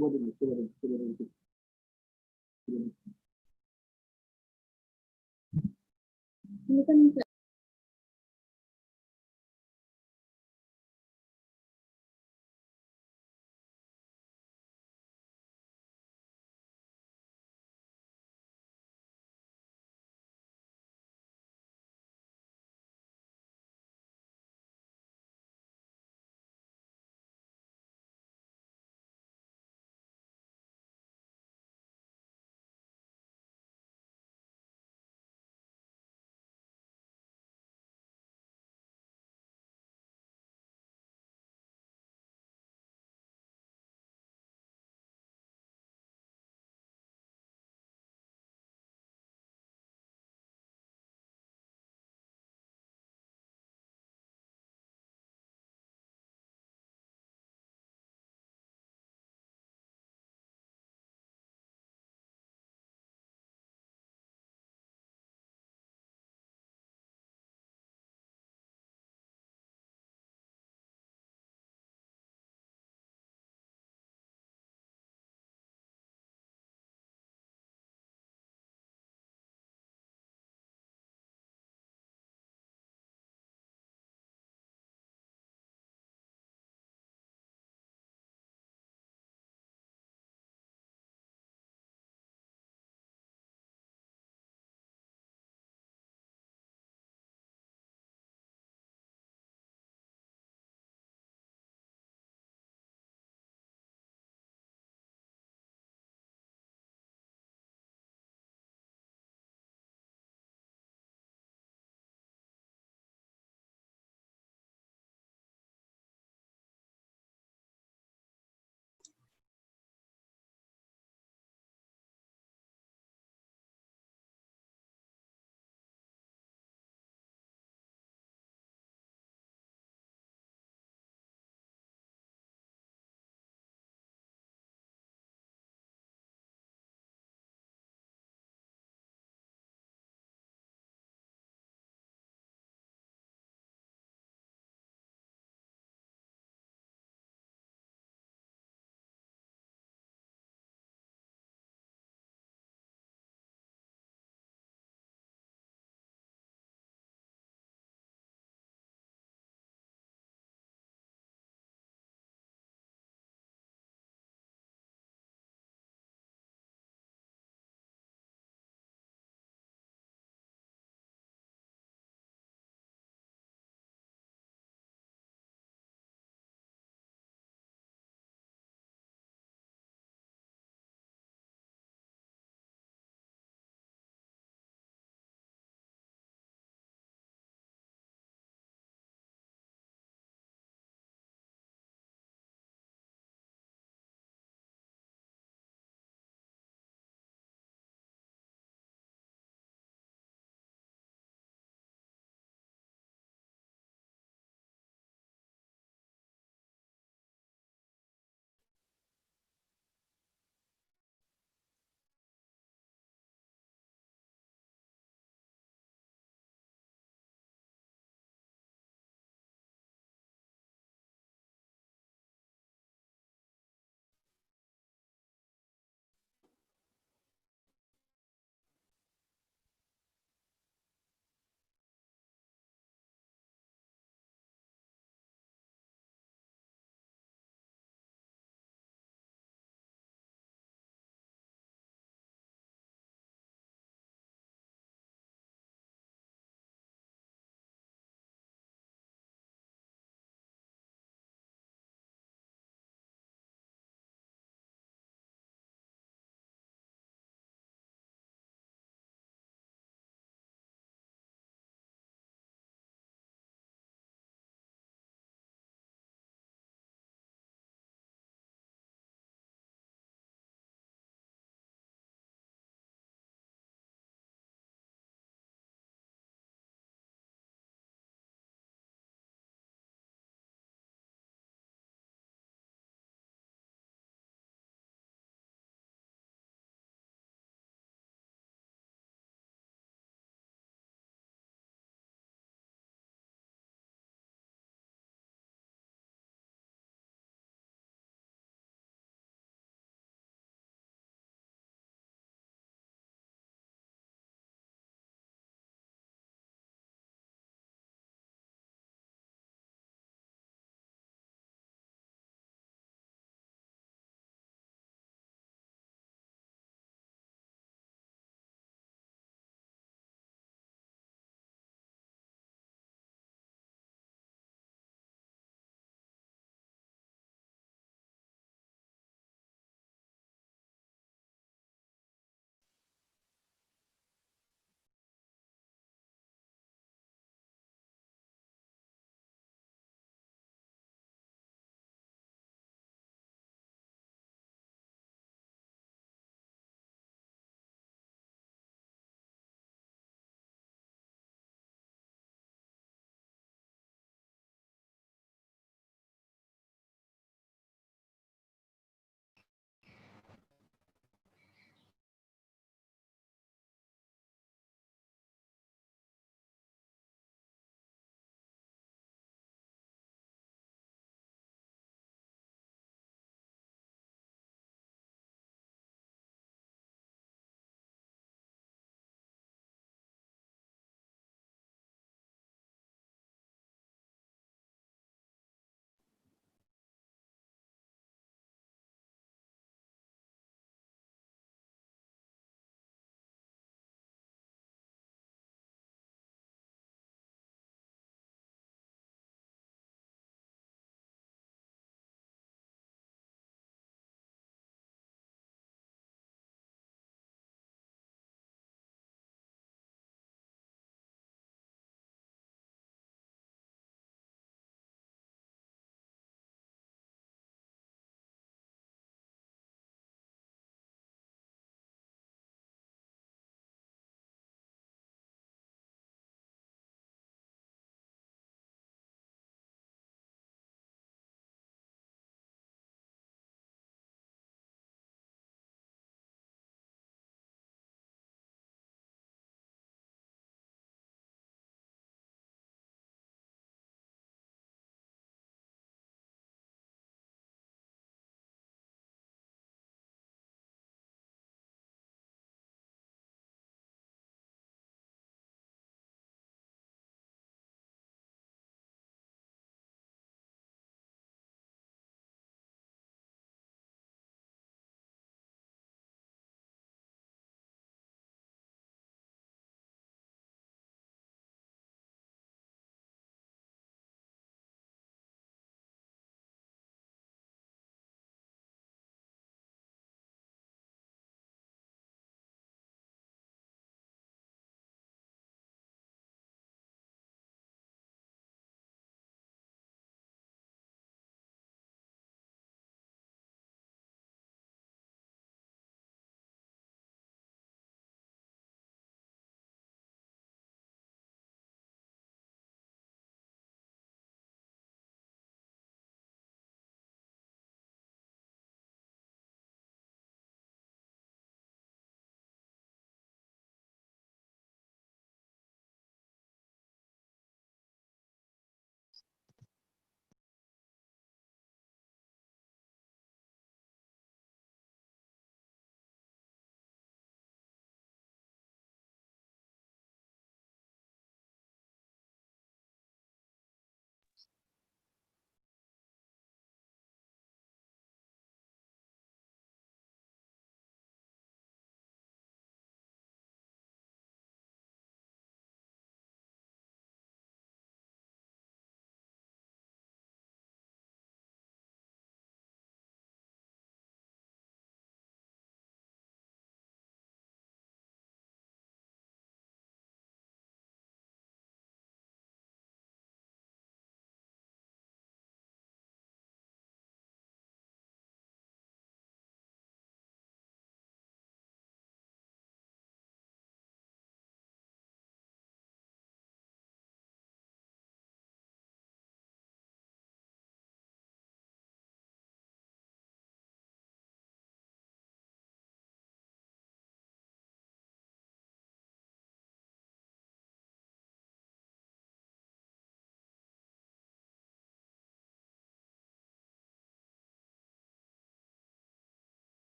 coba dulu. Ini kan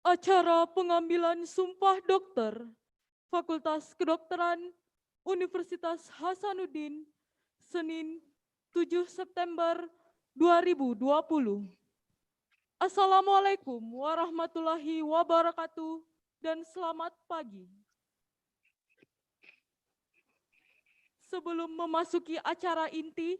Acara pengambilan sumpah dokter Fakultas Kedokteran Universitas Hasanuddin, Senin 7 September 2020. Assalamualaikum warahmatullahi wabarakatuh dan selamat pagi. Sebelum memasuki acara inti,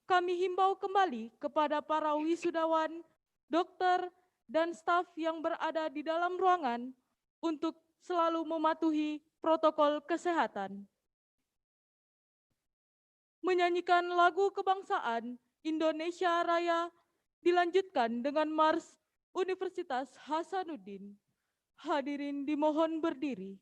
kami himbau kembali kepada para wisudawan, dokter, dan staf yang berada di dalam ruangan untuk selalu mematuhi protokol kesehatan. Menyanyikan lagu kebangsaan Indonesia Raya dilanjutkan dengan Mars Universitas Hasanuddin. Hadirin dimohon berdiri.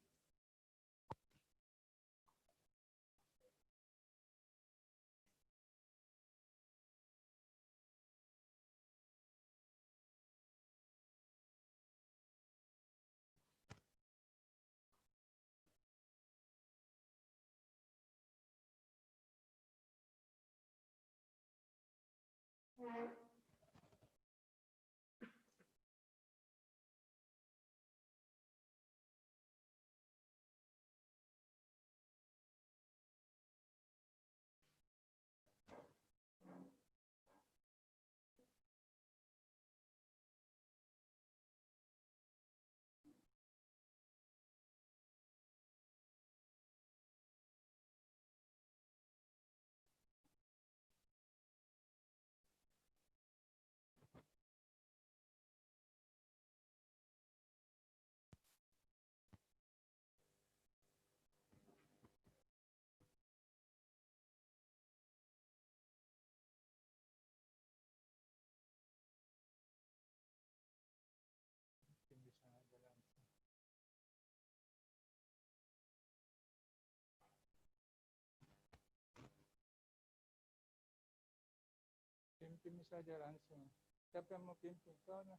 Pimpin saja langsung. Siapa yang mau pimpin? Kau nah.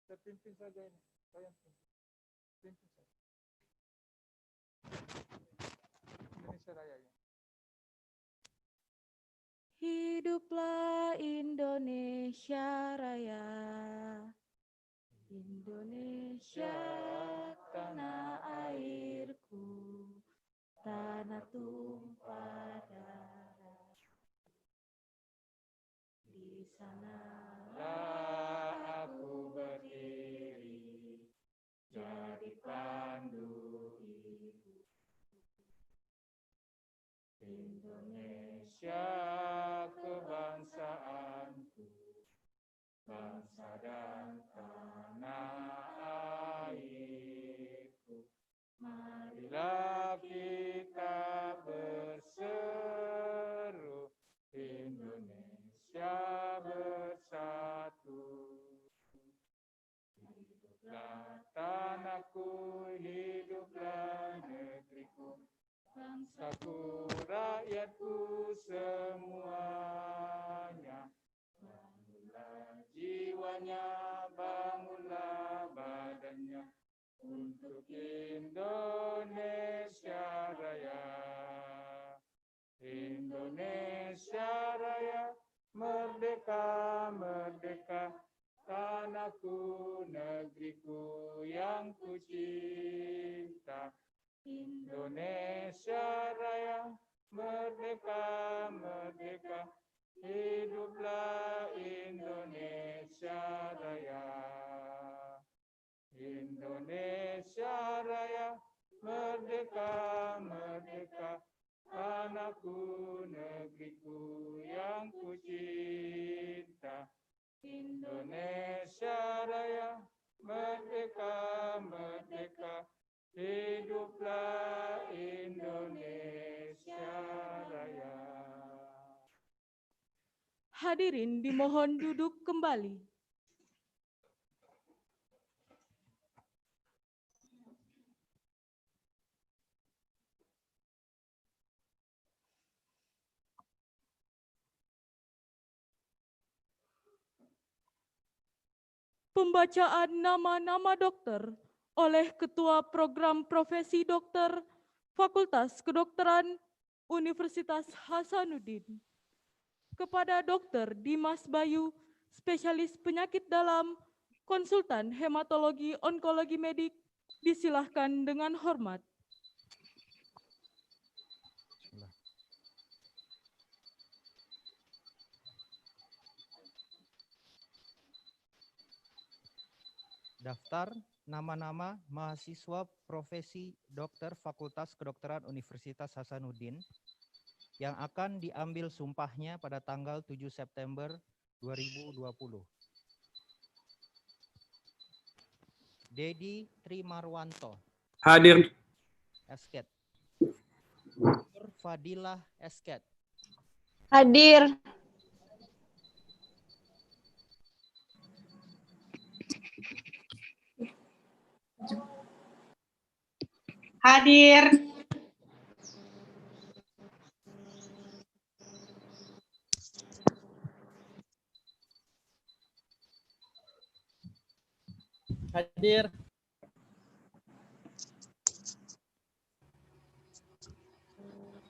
Saya pimpin saja ini. Kau yang pimpin. Pimpin saja. Indonesia Raya ya. Hiduplah Indonesia Raya. Indonesia tanah airku, tanah tumpah darah. Di sanalah aku berdiri, jadi pandu ibu. Indonesia kebangsaanku, bangsa dan tanah airku. Marilah kita berseru, Indonesia bersatu. Hiduplah tanahku, hiduplah negeriku, bangsaku, rakyatku semuanya. Bangunlah jiwanya, bangunlah badannya, untuk Indonesia Raya. Indonesia Raya, merdeka, merdeka, tanahku, negeriku yang ku cinta. Indonesia Raya, merdeka, merdeka, hiduplah Indonesia Raya. Indonesia Raya, merdeka, merdeka, tanahku, negeriku yang ku cinta. Indonesia Raya, merdeka, merdeka, hiduplah Indonesia Raya. Hadirin dimohon duduk kembali. Pembacaan nama-nama dokter oleh Ketua Program Profesi Dokter Fakultas Kedokteran Universitas Hasanuddin. Kepada Dr. Dimas Bayu, spesialis penyakit dalam, konsultan hematologi onkologi medik, disilahkan dengan hormat. Daftar nama-nama mahasiswa profesi dokter Fakultas Kedokteran Universitas Hasanuddin yang akan diambil sumpahnya pada tanggal 7 September 2020. Dedi Trimarwanto. Hadir. Esket. Nur Fadilah Esket. Hadir. Hadir. Hadir.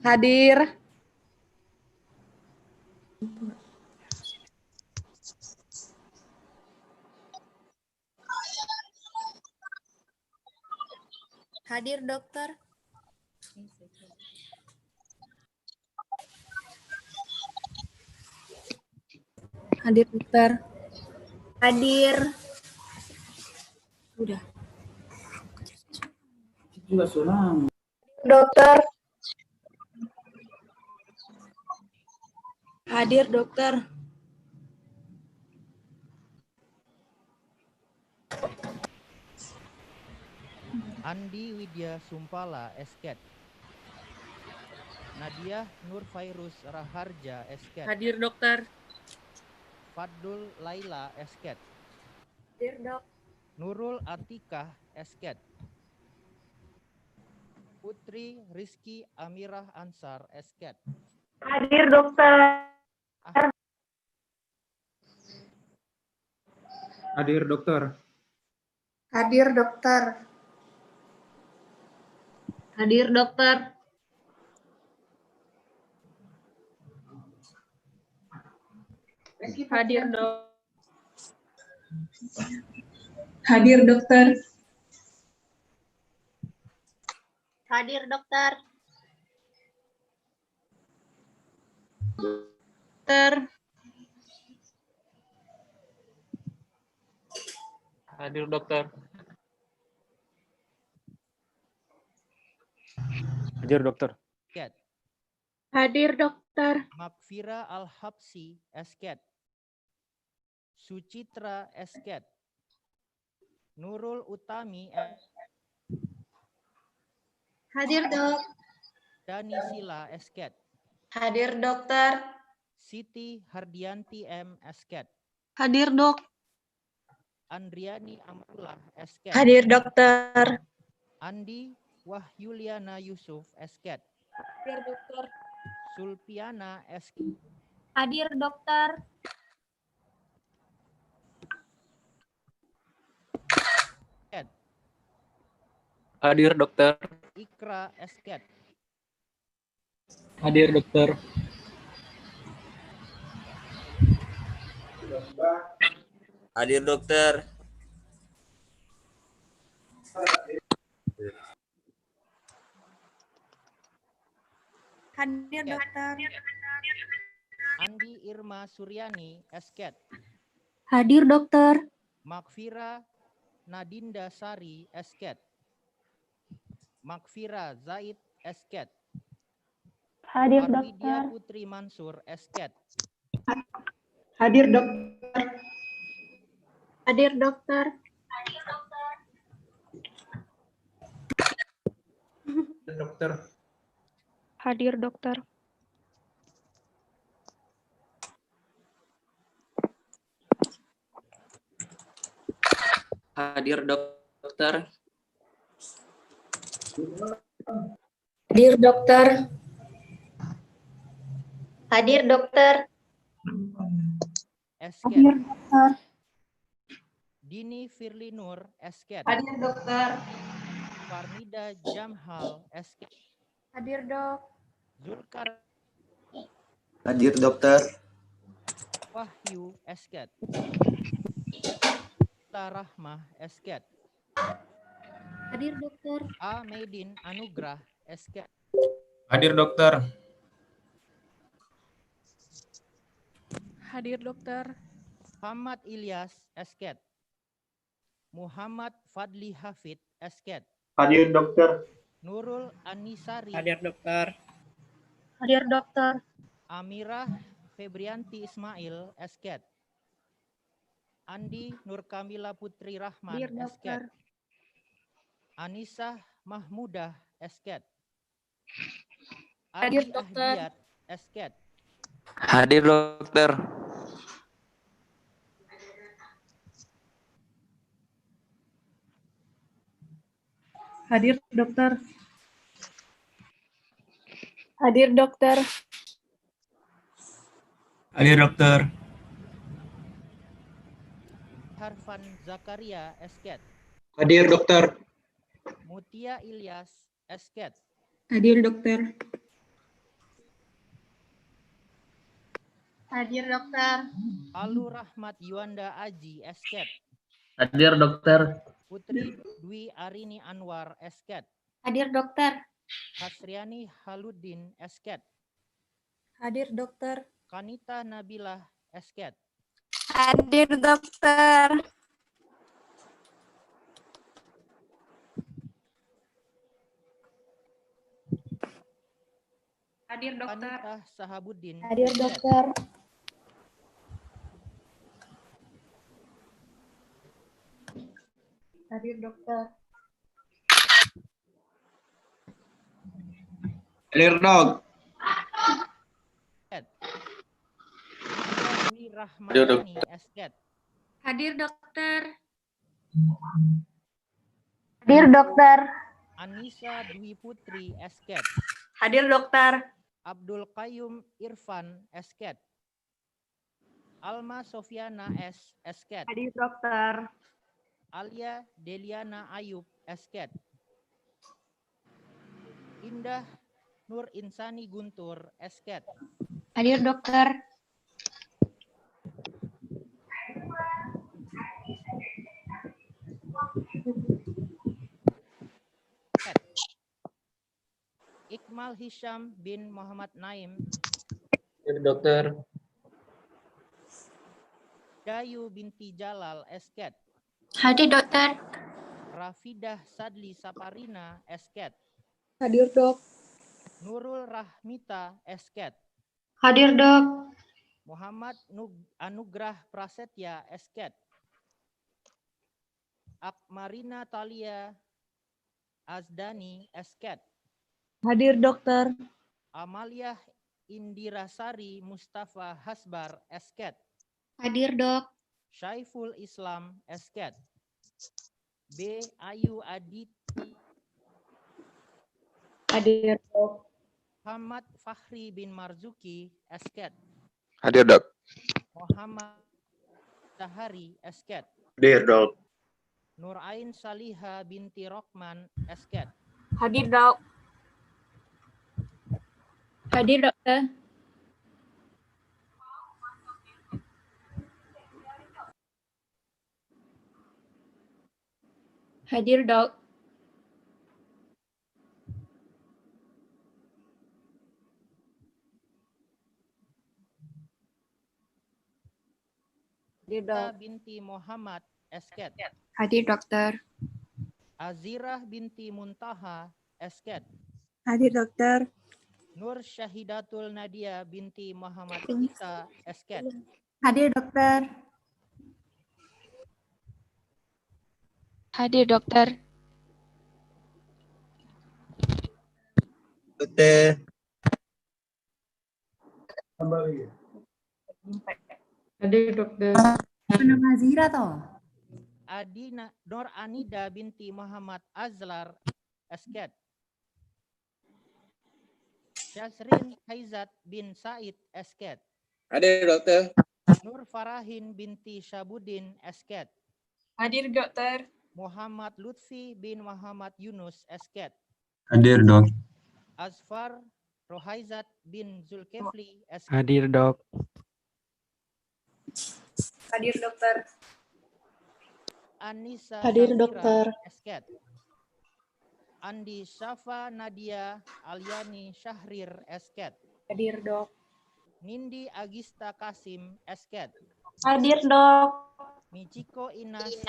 Hadir. Hadir dokter. Hadir dokter. Hadir. Udah. Juga surang. Dokter. Hadir dokter. Andi Widya Sumpala Esket. Nadia Nur Fairuz Raharja Esket. Hadir dokter. Fadul Laila Esket. Hadir dok. Nurul Atikah Esket. Putri Rizky Amirah Ansar Esket. Hadir dokter. Hadir dokter. Hadir dokter. Hadir dokter. Hadir dok. Hadir dokter. Hadir dokter. Dokter. Hadir dokter. Hadir dokter. Esket. Hadir dokter. Makfira Al-Habsi Esket. Sucitra Esket. Nurul Utami Hadir dok. Dani Sila Esket. Hadir dokter. Siti Hardianti M Esket. Hadir dok. Andriani Amrullah Esket. Hadir dokter. Andi Wahyuliana Yusuf Esket. Hadir dokter. Sulpiana Esket. Hadir dokter. Hadir dokter. Ikra Esket. Hadir dokter. Hadir dokter. Hadir dokter. Andi Irma Suryani Esket. Hadir dokter. Makfira Nadinda Sari Esket. Makfira Zaid Esket. Hadir Arwidia dokter. Putri Mansur Esket. Hadir dokter. Hadir dokter. Dokter. Hadir dokter. Hadir dokter. Hadir dokter. Hadir dokter. Esket. dokter. Dini Firly Nur, Esket. Hadir dokter. Farnida Jamhal, Esket. Hadir dok. Zulkar Hadir dokter. Wahyu, Esket. Rahmah, Esket. Hadir dokter. A. Maidin Anugrah, Esket. Hadir dokter. Hadir dokter. Muhammad Ilyas, Esket. Muhammad Fadli Hafid, Esket. Hadir dokter. Nurul Anisari, Hadir dokter. Hadir dokter. Amirah Febrianti Ismail, Esket. Andi Nurkamila Putri Rahman, Hadir Esket. dokter. Anisah Mahmudah, Esket. Hadir Adi dokter. Ahdiat, Esket. Hadir dokter. Hadir dokter. Hadir dokter. Hadir dokter. Harfan Zakaria, Esket. Hadir dokter. Mutia Ilyas, Esket. Hadir dokter. Hadir dokter. Alu Rahmat Yuanda Aji, Esket. Hadir dokter. Putri Dwi Arini Anwar, Esket. Hadir dokter. Hasriani Haludin, Esket. Hadir dokter. Kanita Nabilah, Esket. Hadir dokter. Hadir dokter. Kanita Sahabuddin, Hadir Esket. dokter. Hadir dokter. Hadir dok. Dwi Rahmayani, Esket. Hadir dokter. Hadir dokter. Anissa Dwi Putri, Esket. Hadir dokter. Abdul Qayyum Irfan, Esket. Alma Sofiana S, Esket. Hadir dokter. Alia Deliana Ayub, Esket. Indah Nur Insani Guntur, Esket. Hadir dokter. Iqmal Hisham bin Muhammad Naim, Hadir dokter. Dayu binti Jalal, Esket. Hadir dokter. Rafidah Sadli Saparina, Esket. Hadir dok. Nurul Rahmita, Esket. Hadir dok. Muhammad Anugrah Prasetya, Esket. Akmarina Talia Azdani, Esket. Hadir dokter. Amalia Indirasari Mustafa Hasbar, Esket. Hadir dok. Syaiful Islam, Esket. B. Ayu Adit Hadir dok. Muhammad Fahri bin Marzuki, Esket. Hadir dok. Muhammad Sahari, Esket. Hadir dok. Nurain Saliha binti Rokman, Esket. Hadir dok. Hadir dokter. Hadir dok. Hadir Rita dok. binti Muhammad, Esket. Hadir dokter. Azirah binti Muntaha, Esket. Hadir dokter. Nur Syahidatul Nadia binti Muhammad Ika, Esket. Hadir dokter. Hadir dokter. Dokter. Hadir dokter. Adina Nur Anida binti Muhammad Azlar Esket. Syazrin Haizat bin Said Esket. Hadir dokter. Nur Farahin binti Syabudin Esket. Hadir dokter. Muhammad Lutfi bin Muhammad Yunus Esket. Hadir dok. Azfar Rohaizat bin Zulkifli Esket. Hadir dok. Hadir dokter. Anissa Hadir, Safira dokter. Esket. Andi Syafa Nadia Alyani Syahrir Esket. Hadir dok. Nindi Agista Kasim Esket. Hadir dok. Michiko Inas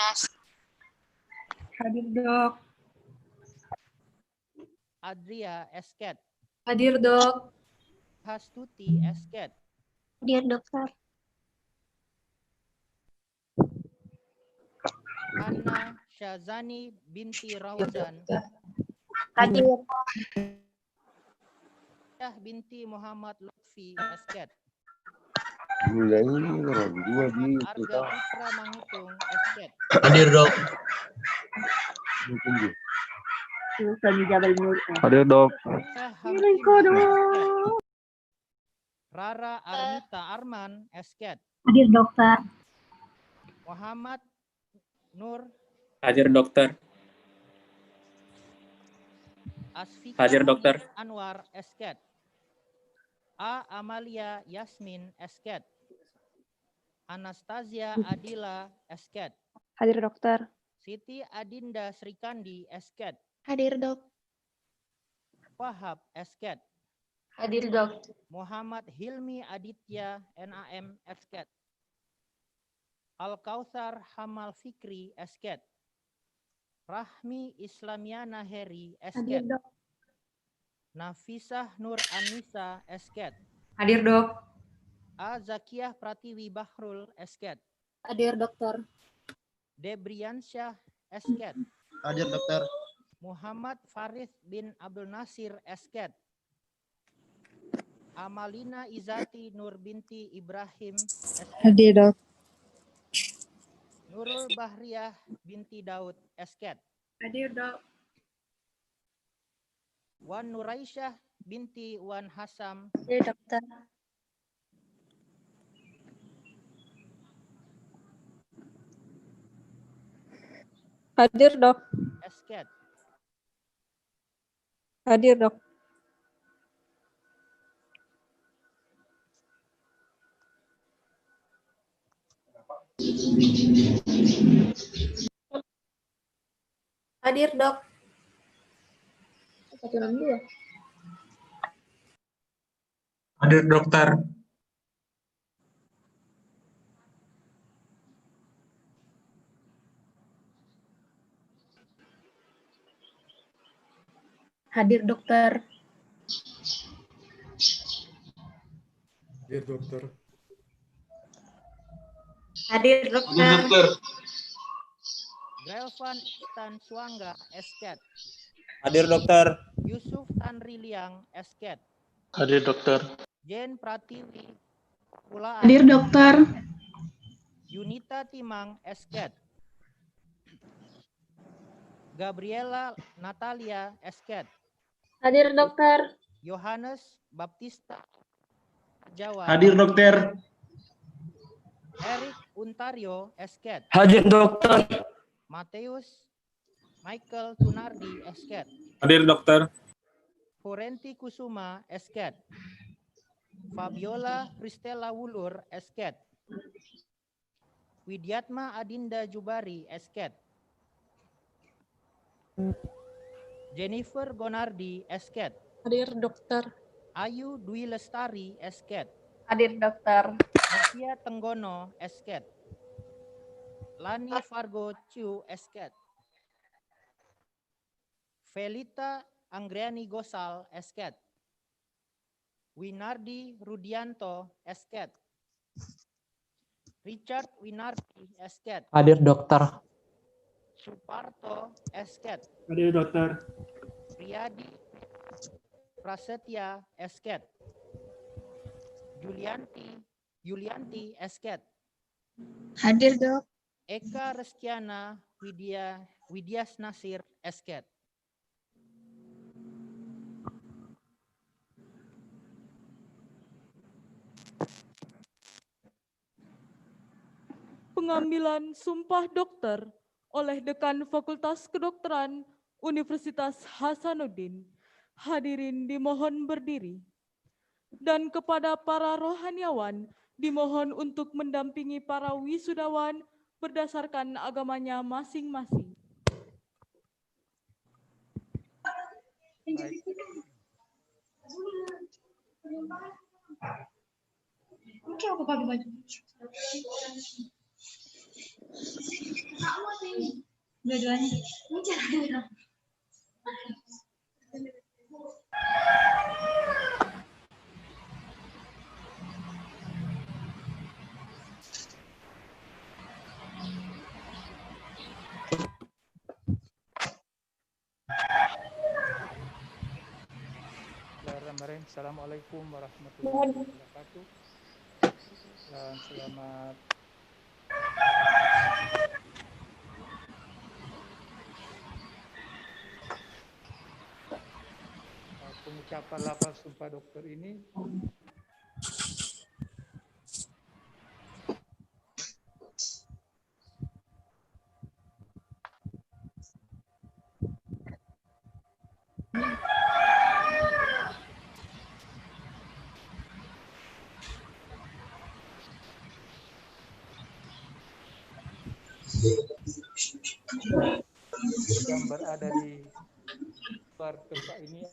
Hadir dok. Adria Esket. Hadir dok. Hastuti Esket. Hadir dokter. Anna Syazani binti Rauzan. Hadir. Syah binti Muhammad Lutfi Esket. Muhammad Arga Putra Mangutung Esket. Hadir dok. Hadir dok. Syah Hamzina Esket. Rara Armita Arman Esket. Hadir dokter. Muhammad Nur Hadir dokter. Asfika Hadir, dokter. Anwar Esket. A. Amalia Yasmin Esket. Anastasia Adila Esket. Hadir dokter. Siti Adinda Srikandi Esket. Hadir dok. Wahab Esket. Hadir dok. Muhammad Hilmi Aditya NAM Esket. Al-Kautsar Hamal Fikri Esket. Rahmi Islamiana Heri Hadir Esket. dok. Nafisah Nur Anissa Esket. Hadir dok. A. Zakiyah Pratiwi Bahrul Esket. Hadir dokter. Debriansyah Esket. Hadir dokter. Muhammad Farid bin Abdul Nasir Esket. Amalina Izati Nur binti Ibrahim Esket. Hadir dok. Nurul Bahriyah binti Daud Esket. Hadir dok. Wan Nuraisyah binti Wan Hasam Hadir dokter. Hadir dok. Esket. Hadir dok. Hadir dok. Hadir dokter. Hadir dokter. Hadir dokter. Hadir Hadir dokter. dokter. Grelvan Istan Suangga Esket. Hadir dokter. Yusuf Tanri Liang Esket. Hadir dokter. Jen Pratiwi Pulaan. Hadir dokter. Yunita Timang Esket. Gabriela Natalia Esket. Hadir dokter. Yohanes Baptista Jawa. Hadir dokter. Eric Untario Esket. Hadir dokter. Mateus Michael Tunardi Esket. Hadir dokter. Forenti Kusuma Esket. Fabiola Kristela Wulur Esket. Widyatma Adinda Jubari Esket. Jennifer Gonardi Esket. Hadir dokter. Ayu Dwi Lestari Esket. Hadir dokter. Novia Tenggono Esket. Lani Fargo Ciu Esket. Felita Anggriani Gosal Esket. Winardi Rudianto Esket. Richard Winardi Esket. Hadir dokter. Suparto Esket, Hadir dokter. Priyadi Prasetya Esket, Yulianti Esket, Hadir dok. Eka Reskiana Widyas Nasir Esket. Pengambilan sumpah dokter oleh Dekan Fakultas Kedokteran Universitas Hasanuddin. Hadirin dimohon berdiri. Dan kepada para rohaniawan dimohon untuk mendampingi para wisudawan berdasarkan agamanya masing-masing. Baik. Bismillahirrahmanirrahim. Assalamualaikum warahmatullahi wabarakatuh. Dan selamat pengucapan lafaz sumpah dokter ini yang berada di luar tempat ini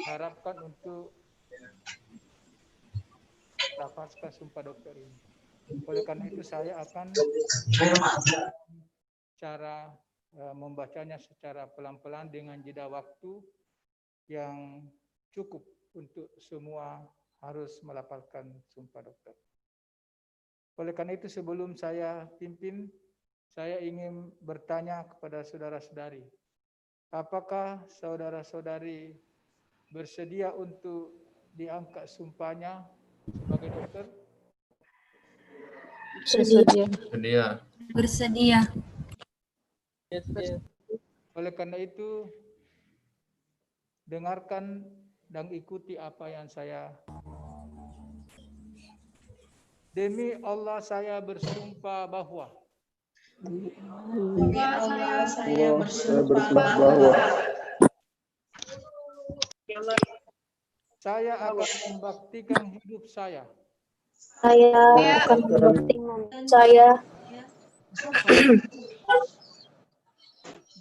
harapkan untuk lafazkan sumpah dokter ini. Oleh karena itu saya akan cara membacanya secara pelan-pelan dengan jeda waktu yang cukup untuk semua harus melafalkan sumpah dokter. Oleh karena itu sebelum saya pimpin, saya ingin bertanya kepada saudara-saudari, apakah saudara-saudari bersedia untuk diangkat sumpahnya sebagai dokter? Bersedia. Bersedia. Oleh karena itu, dengarkan dan ikuti apa yang saya. Demi Allah saya bersumpah bahwa Saya bersumpah bahwa saya akan membaktikan hidup saya akan membuktikan saya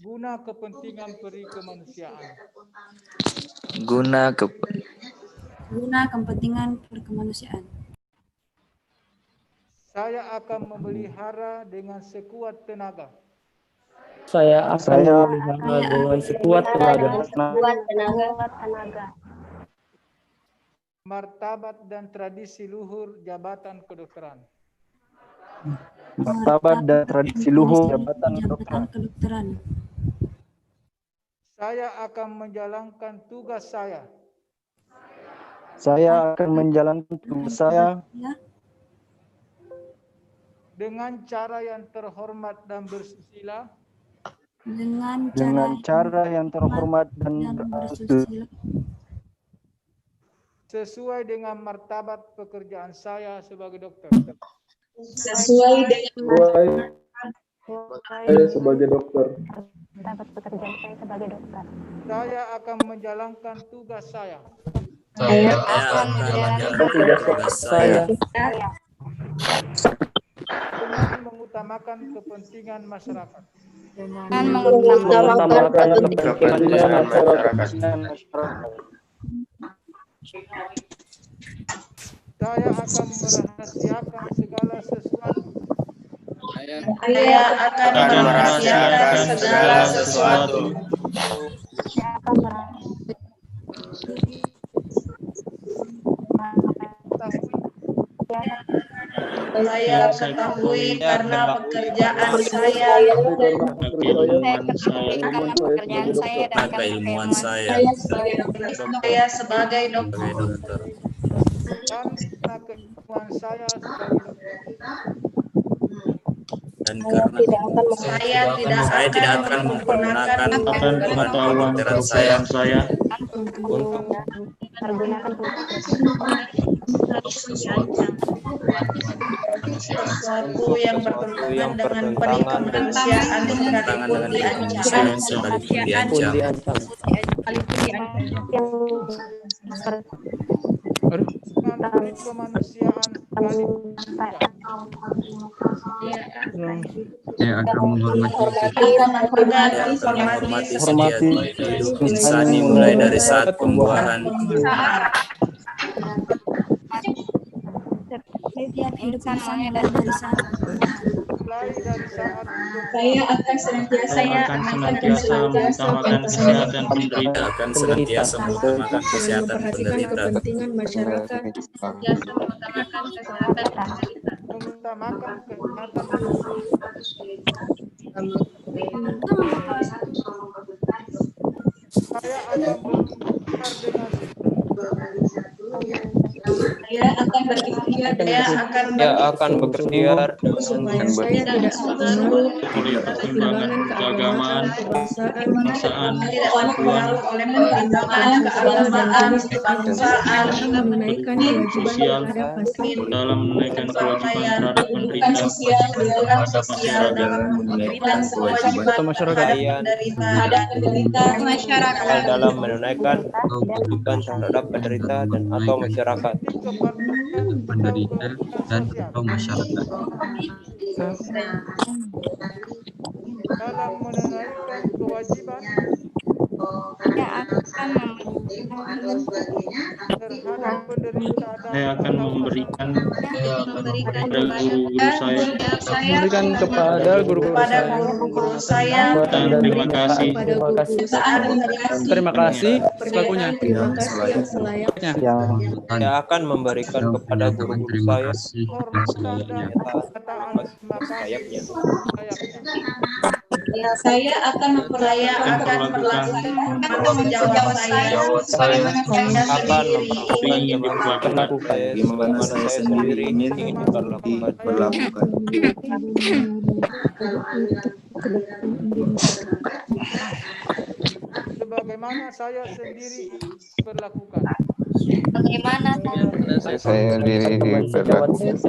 guna kepentingan peri kemanusiaan. Guna kepentingan perkemanusiaan. Saya akan memelihara dengan sekuat tenaga Saya akan memelihara dengan sekuat tenaga martabat dan tradisi luhur jabatan kedokteran. martabat dan tradisi luhur jabatan kedokteran. Saya akan menjalankan tugas saya Saya akan menjalankan tugas saya dengan cara yang terhormat dan bersusila Dengan cara yang terhormat dan bersusila sesuai dengan martabat pekerjaan saya sebagai dokter. sesuai dengan sebagai dokter. Saya akan menjalankan tugas saya Saya akan menjalankan tugas saya dengan mengutamakan kepentingan masyarakat. kepentingan masyarakat. Saya akan merahasiakan segala sesuatu Saya akan merahasiakan segala sesuatu Saya ketahui karena pekerjaan saya dan keilmuan saya saya sebagai dokter. sebagai dokter. dan karena keilmuan saya sebagai dokter. Dan karena Saya tidak saya tidak akan akan mempergunakan mempergunakan pengetahuan kedokteran saya kedokteran saya sesuatu yang bertentangan dengan peri kemanusiaan sekalipun diancam. sekalipun Pun diancam. diancam. Dengan peri kemanusiaan sekalipun saya akan menghormati Akan menghargai Saya akan menghormati Hormati setiap hidup insani mulai dari saat pembuahan saya dari saat mulai dari saat saya akan senantiasa mengutamakan kesehatan penderita. Saya akan senantiasa mengutamakan kesehatan penderita, kepentingan masyarakat. mengutamakan kesehatan saya akan berusaha dengan saya akan berikhtiar Supaya saya tidak terpengaruh pertimbangan keagamaan, kebangsaan, tidak terpengaruh oleh pertimbangan keagamaan, kebangsaan, dalam menunaikan kewajiban terhadap pasien, dalam menunaikan kewajiban terhadap kebutuhan penderita. sosial, kebutuhan sosial dalam memberikan kewajiban terhadap penderita dalam menunaikan kewajiban terhadap penderita dan atau masyarakat. Penderita dan atau masyarakat. dalam menunaikan kewajiban terhadap penderita Saya dan akan memberikan kepada Memberikan kepada guru-guru saya. dan terima kasih Terima kasih. Terima kasih selakunya. terima kasih yang selayaknya. Saya akan memberikan kepada guru-guru terima saya kasih yang hormatan selayaknya. dan pernyataan terima kasih sayapnya. sayapnya. saya akan melakukan tanggung jawab saya Akan ingin memperlakukan diperlakukan sebagaimana saya sendiri ingin diperlakukan. Sebagaimana saya sendiri diperlakukan. Saya diri diperlakukan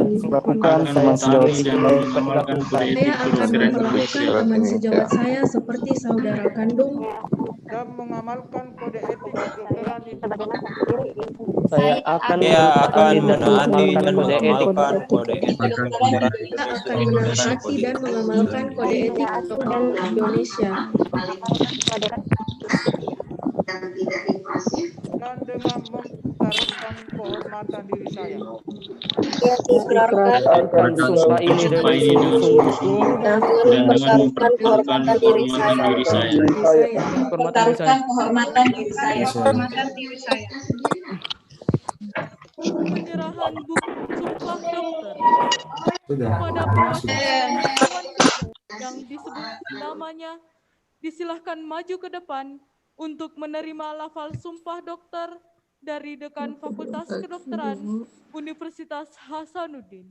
akan mentaati dan mengamalkan kode Saya etik akan kedokteran memperlakukan Indonesia. teman sejawat saya seperti saudara kandung. Dan mengamalkan kode etik kedokteran Saya akan menaati dan kode etik mengamalkan kode etik kedokteran Kita akan menaati dan mengamalkan kode etik kedokteran Indonesia. dan dengan mengutarakan kehormatan diri saya. akan sumpah ini dengan sungguh-sungguh Dan dengan mempertaruhkan kehormatan diri saya. Kehormatan diri saya. Penyerahan bukti sumpah dokter kepada perwakilan yang disebut namanya disilahkan maju ke depan untuk menerima lafal sumpah dokter dari Dekan Fakultas Kedokteran Universitas Hasanuddin.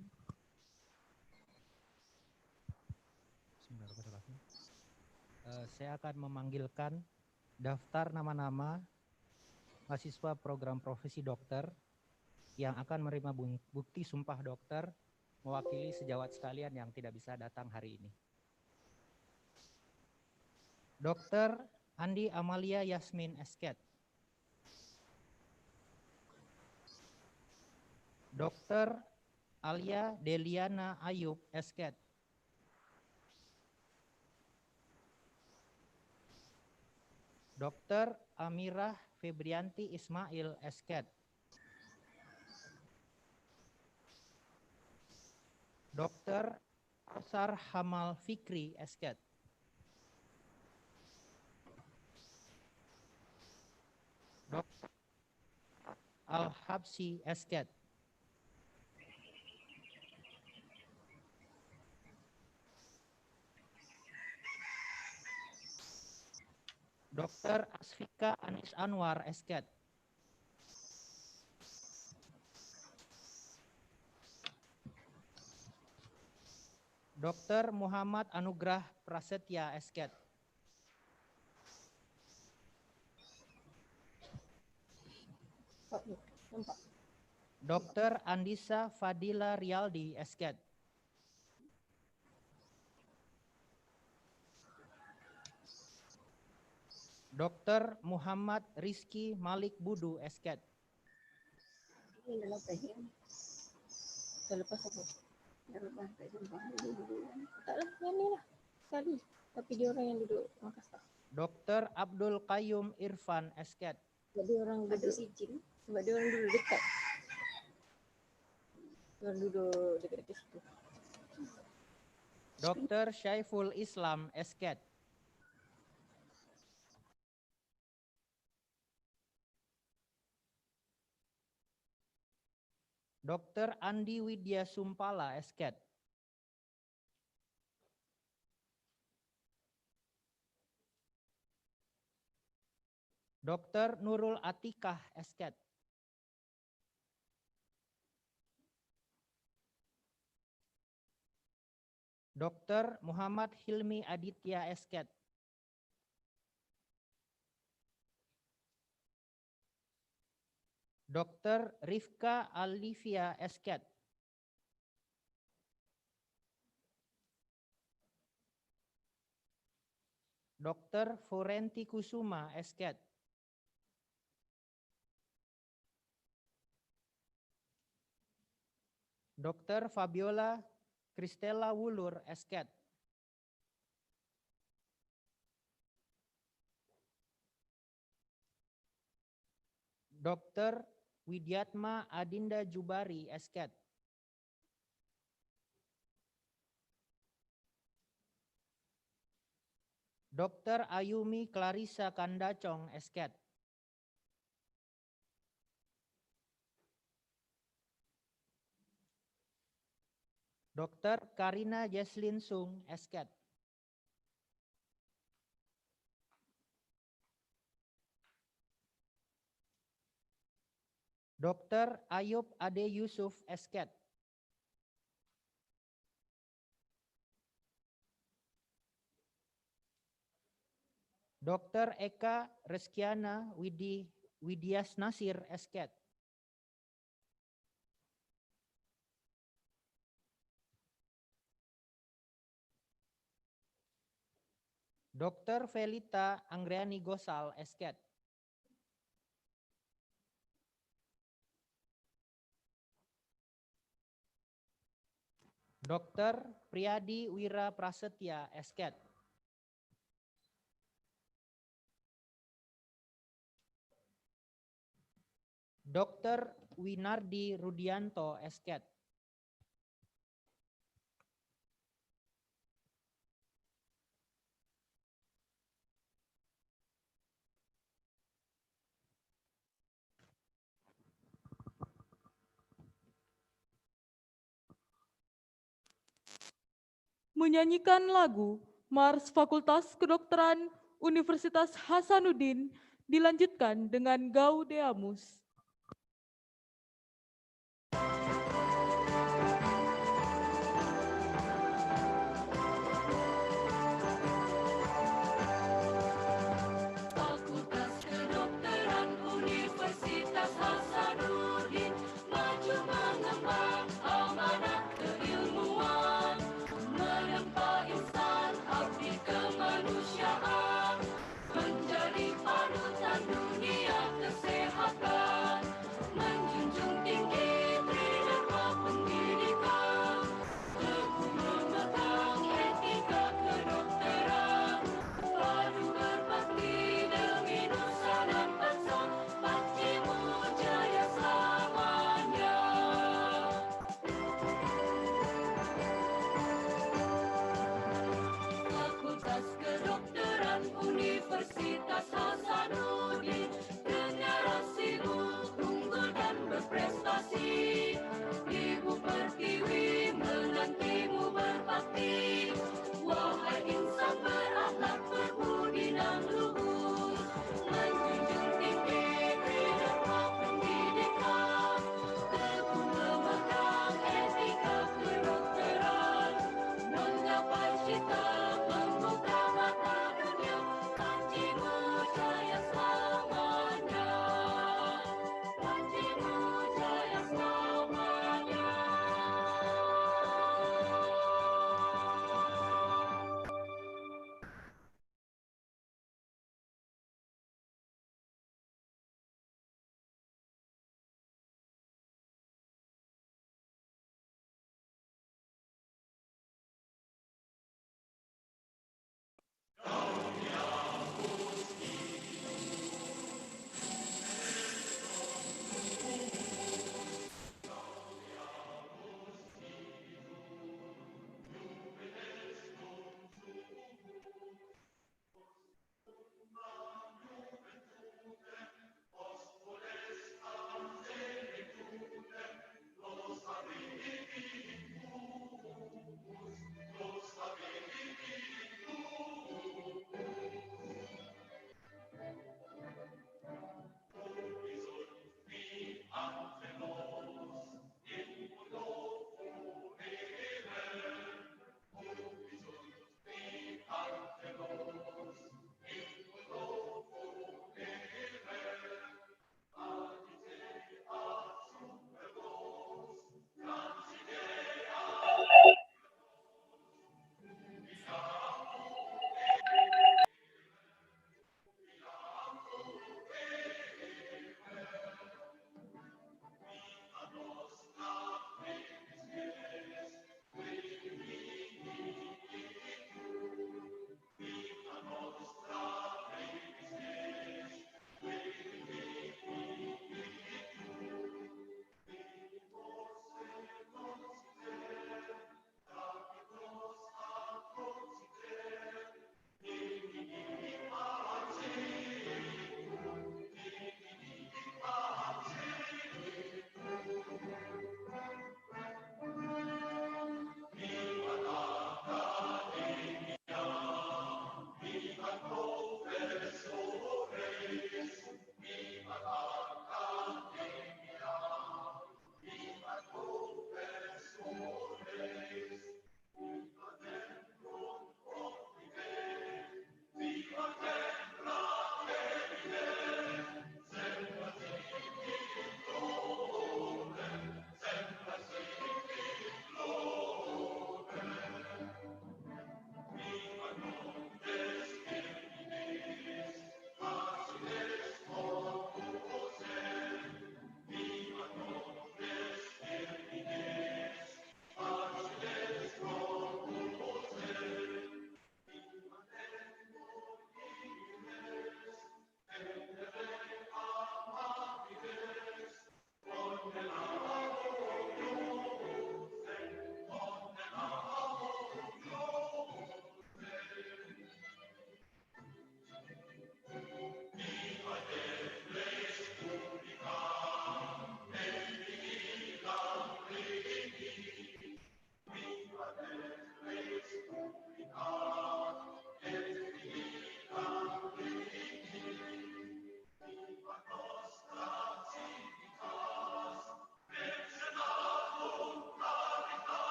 Saya akan memanggilkan daftar nama-nama mahasiswa program profesi dokter yang akan menerima bukti sumpah dokter mewakili sejawat sekalian yang tidak bisa datang hari ini. Dokter Andi Amalia Yasmin Esket. Dokter Alia Deliana Ayub Esket. Dokter Amirah Febrianti Ismail Esket. Dokter Asar Hamal Fikri Esket. Dokter Al-Habsi Esket. Musfika Anis Anwar, Esket. Dr. Muhammad Anugrah Prasetya, Esket. Dr. Andisa Fadila Rialdi, Esket. Dr. Muhammad Rizky Malik Budu, Esket. Tapi dia orang yang duduk Makassar. Dr. Abdul Qayyum Irfan, Esket. Jadi orang duduk izin, sebab dia orang duduk dekat. Orang duduk dekat-dekat situ. Dr. Syaiful Islam, Esket. Dr. Andi Widya Sumpala, Esket. Dr. Nurul Atikah, Esket. Dr. Muhammad Hilmi Aditya, Esket. Dr. Rifka Alivia, Esket. Dr. Forenti Kusuma, Esket. Dr. Fabiola Kristela Wulur, Esket. Dr. Widyatma Adinda Jubari, Esket. Dr. Ayumi Clarissa Kandacong, Esket. Dr. Karina Jesslyn Sung, Esket. Dr. Ayub Ade Yusuf, Esket. Dr. Eka Reskiana Widias Nasir, Esket. Dr. Felita Anggriani Gosal, Esket. Dr. Priyadi Wira Prasetya, Esket. Dr. Winardi Rudianto, Esket. Menyanyikan lagu Mars Fakultas Kedokteran Universitas Hasanuddin dilanjutkan dengan Gaudeamus. Fakultas Kedokteran Universitas Hasanuddin maju mengembang amanat keilmuan, menempa insan abdi kemanusiaan, menjadi panutan dunia kesehatan.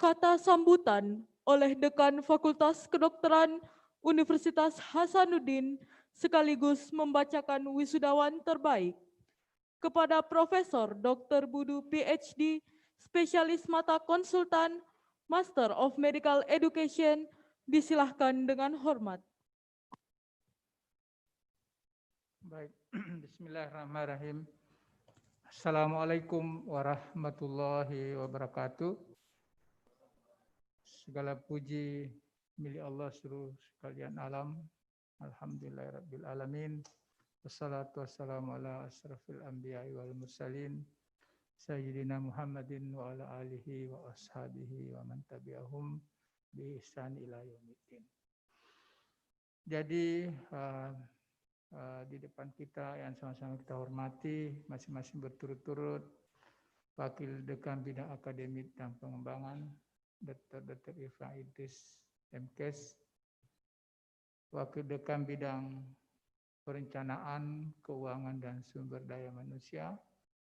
kata sambutan oleh Dekan Fakultas Kedokteran Universitas Hasanuddin sekaligus membacakan wisudawan terbaik kepada Profesor Dr. Budu PhD, spesialis mata konsultan, Master of Medical Education, disilahkan dengan hormat. Baik, Bismillahirrahmanirrahim. Assalamualaikum warahmatullahi wabarakatuh. Segala puji milik Allah seluruh sekalian alam. Alhamdulillahirabbil alamin. Wassalatu wassalamu ala asrafil anbiya'i wal mursalin sayyidina Muhammadin wa ala alihi wa ashabihi wa man tabi'ahum bi ihsan ila yaumiddin. Jadi di depan kita yang sama-sama kita hormati, masing-masing berturut-turut, Wakil Dekan Bidang Akademik dan Pengembangan, Dr. Irfan Idris, MKes, Wakil Dekan Bidang Perencanaan, Keuangan dan Sumber Daya Manusia,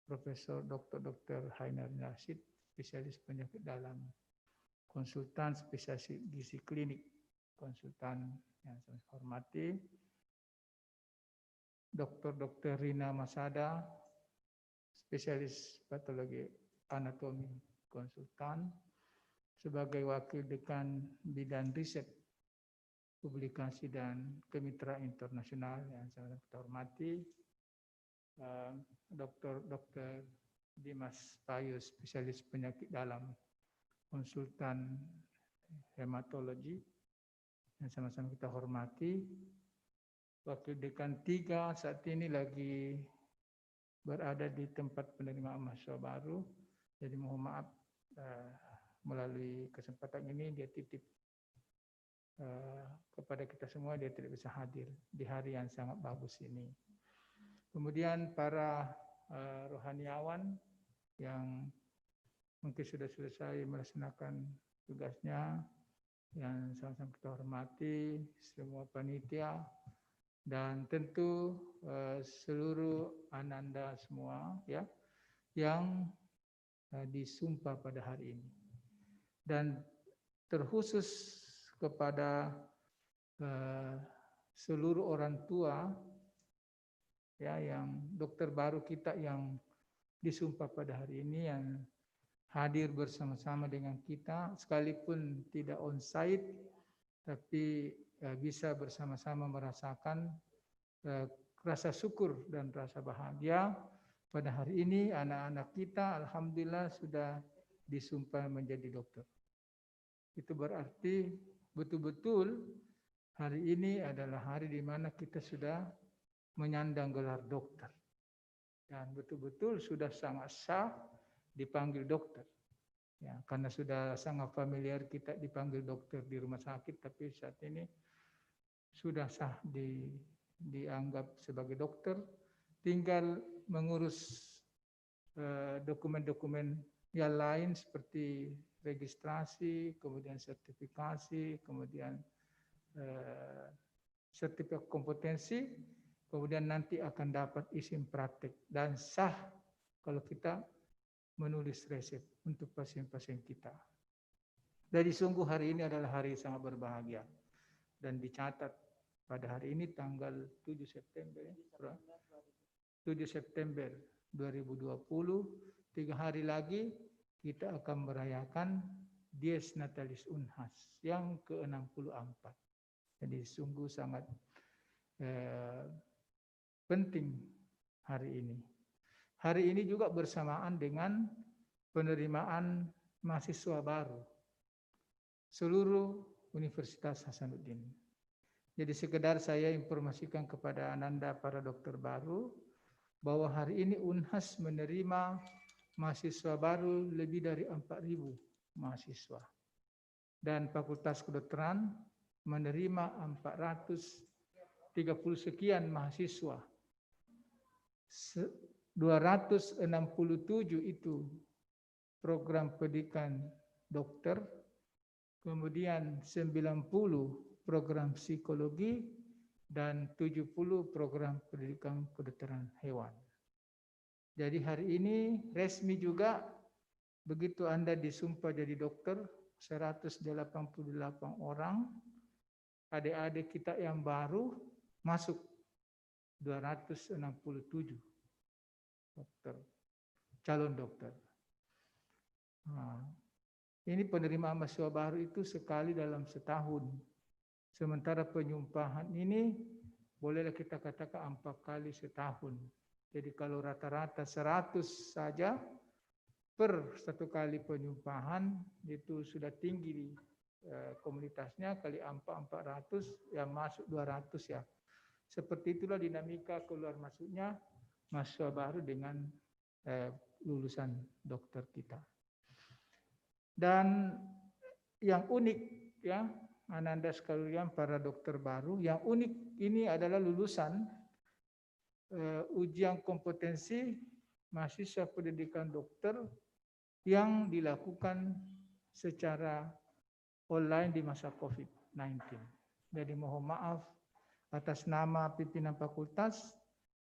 Profesor Dr. Hainar Rashid, spesialis penyakit dalam, konsultan spesialis gizi klinik, konsultan yang saya hormati, Dr. Rina Masada, spesialis patologi anatomi konsultan, sebagai wakil dekan bidang riset, publikasi dan kemitraan internasional yang sangat kita hormati, Dr. Dimas Payus, spesialis penyakit dalam, konsultan hematologi yang sama-sama kita hormati. Wakil Dekan 3 saat ini lagi berada di tempat penerimaan mahasiswa baru. Jadi mohon maaf melalui kesempatan ini dia titip kepada kita semua, dia tidak bisa hadir di hari yang sangat bagus ini. Kemudian para rohaniawan yang mungkin sudah selesai melaksanakan tugasnya, yang sama-sama kita hormati, semua panitia, dan tentu seluruh ananda semua ya yang disumpah pada hari ini, dan terkhusus kepada seluruh orang tua ya yang dokter baru kita yang disumpah pada hari ini, yang hadir bersama-sama dengan kita sekalipun tidak on-site, tapi bisa bersama-sama merasakan rasa syukur dan rasa bahagia pada hari ini. Anak-anak kita alhamdulillah sudah disumpah menjadi dokter. Itu berarti betul-betul hari ini adalah hari di mana kita sudah menyandang gelar dokter. Dan betul-betul sudah sangat sah dipanggil dokter. Ya, karena sudah sangat familiar kita dipanggil dokter di rumah sakit, tapi saat ini sudah sah dianggap sebagai dokter, tinggal mengurus dokumen-dokumen yang lain seperti registrasi, kemudian sertifikasi, kemudian sertifikat kompetensi, kemudian nanti akan dapat izin praktek dan sah kalau kita menulis resep untuk pasien-pasien kita. Jadi sungguh hari ini adalah hari yang sangat berbahagia. Dan dicatat pada hari ini tanggal 7 September 2020, 3 hari lagi kita akan merayakan Dies Natalis Unhas yang ke-64. Jadi sungguh sangat penting hari ini. Hari ini juga bersamaan dengan penerimaan mahasiswa baru seluruh Universitas Hasanuddin. Jadi sekedar saya informasikan kepada Ananda para dokter baru bahwa hari ini Unhas menerima mahasiswa baru lebih dari 4.000 mahasiswa. Dan Fakultas Kedokteran menerima 430 sekian mahasiswa. 267 itu program pendidikan dokter, kemudian 90 program psikologi, dan 70 program pendidikan kedokteran hewan. Jadi hari ini resmi juga begitu Anda disumpah jadi dokter, 188 orang, adik-adik kita yang baru masuk 267 dokter, calon dokter. Nah, ini penerimaan mahasiswa baru itu sekali dalam setahun. Sementara penyumpahan ini bolehlah kita katakan 4 kali setahun. Jadi kalau rata-rata 100 saja per 1 kali penyumpahan itu sudah tinggi di komunitasnya, kali 400 yang masuk 200 ya. Seperti itulah dinamika keluar masuknya mahasiswa baru dengan lulusan dokter kita. Dan yang unik ya, Ananda sekalian para dokter baru, yang unik ini adalah lulusan ujian kompetensi mahasiswa pendidikan dokter yang dilakukan secara online di masa COVID-19. Jadi mohon maaf atas nama pimpinan fakultas,